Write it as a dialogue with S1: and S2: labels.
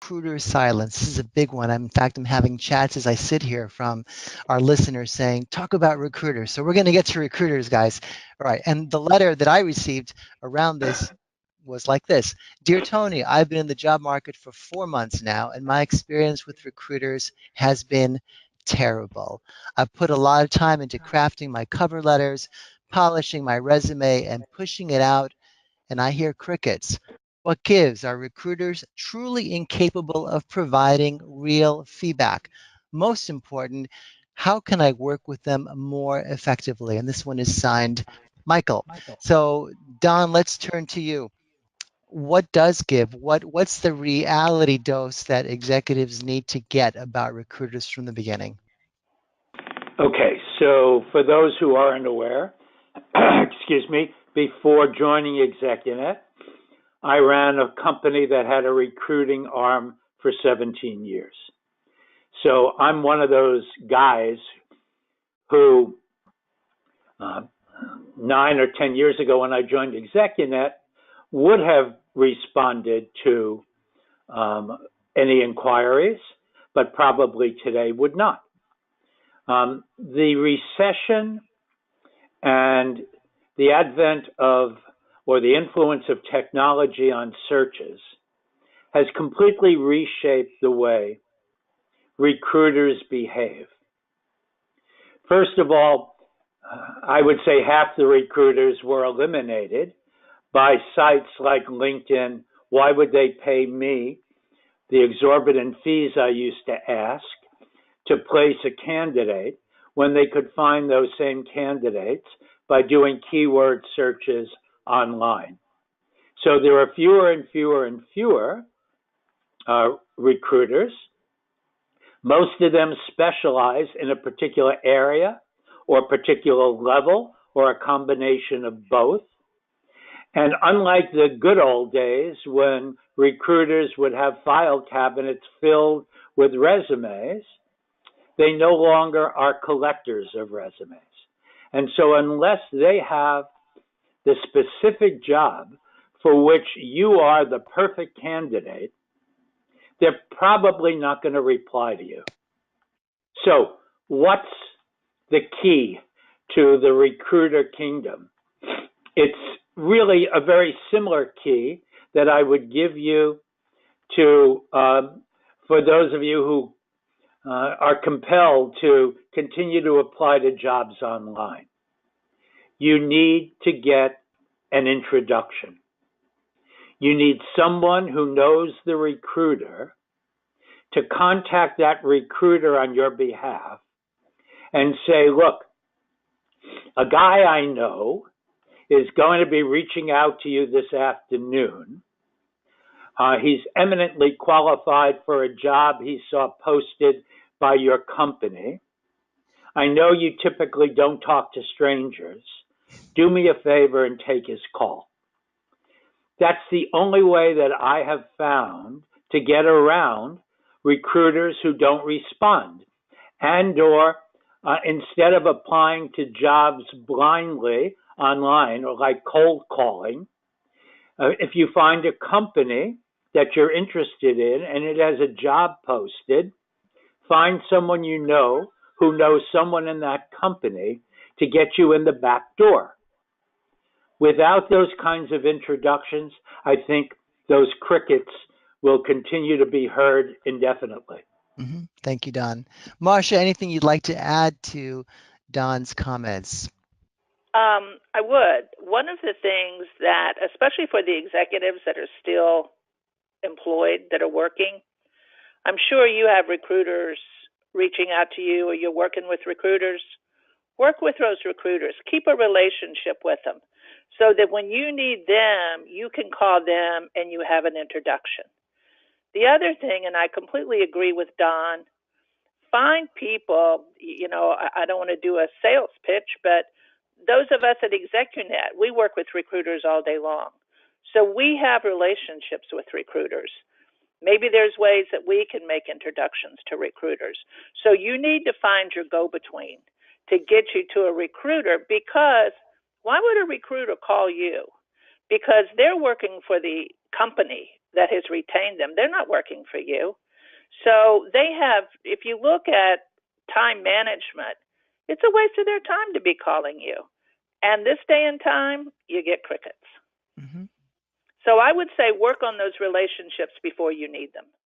S1: recruiter silence. This is a big one. In fact, I'm having chats as I sit here from our listeners saying, talk about recruiters. So we're going to get to recruiters, guys. All right. And the letter that I received around this was like this. Dear Tony, I've been in the job market for 4 months now, and my experience with recruiters has been terrible. I've put a lot of time into crafting my cover letters, polishing my resume, and pushing it out, and I hear crickets. What gives? Are recruiters truly incapable of providing real feedback? Most important, how can I work with them more effectively? And this one is signed Michael. So, Don, let's turn to you. What does give? What's the reality dose that executives need to get about recruiters from the beginning?
S2: Okay, so for those who aren't aware, excuse me, before joining ExecuNet, I ran a company that had a recruiting arm for 17 years. So I'm one of those guys who 9 or 10 years ago when I joined ExecuNet would have responded to any inquiries, but probably today would not. The recession and the advent of, or the influence of technology on searches has completely reshaped the way recruiters behave. First of all, I would say half the recruiters were eliminated by sites like LinkedIn. Why would they pay me the exorbitant fees I used to ask to place a candidate when they could find those same candidates by doing keyword searches online? So there are fewer and fewer and fewer recruiters. Most of them specialize in a particular area or particular level or a combination of both. And unlike the good old days when recruiters would have file cabinets filled with resumes, they no longer are collectors of resumes. And so unless they have the specific job for which you are the perfect candidate, they're probably not going to reply to you. So what's the key to the recruiter kingdom? It's really a very similar key that I would give you to, for those of you who are compelled to continue to apply to jobs online. You need to get an introduction. You need someone who knows the recruiter to contact that recruiter on your behalf and say, look, a guy I know is going to be reaching out to you this afternoon. He's eminently qualified for a job he saw posted by your company. I know you typically don't talk to strangers. Do me a favor and take his call. That's the only way that I have found to get around recruiters who don't respond, and or instead of applying to jobs blindly online or like cold calling, if you find a company that you're interested in and it has a job posted, find someone you know who knows someone in that company to get you in the back door. Without those kinds of introductions, I think those crickets will continue to be heard indefinitely.
S1: Mm-hmm. Thank you, Don. Marcia, anything you'd like to add to Don's comments?
S3: I would. One of the things that, especially for the executives that are still employed, that are working, I'm sure you have recruiters reaching out to you or you're working with recruiters. Work with those recruiters. Keep a relationship with them so that when you need them, you can call them and you have an introduction. The other thing, and I completely agree with Don, find people, I don't want to do a sales pitch, but those of us at ExecuNet, we work with recruiters all day long. So we have relationships with recruiters. Maybe there's ways that we can make introductions to recruiters. So you need to find your go-between to get you to a recruiter, because why would a recruiter call you? Because they're working for the company that has retained them. They're not working for you. So they have, if you look at time management, it's a waste of their time to be calling you. And this day and time, you get crickets.
S1: Mm-hmm.
S3: So I would say work on those relationships before you need them.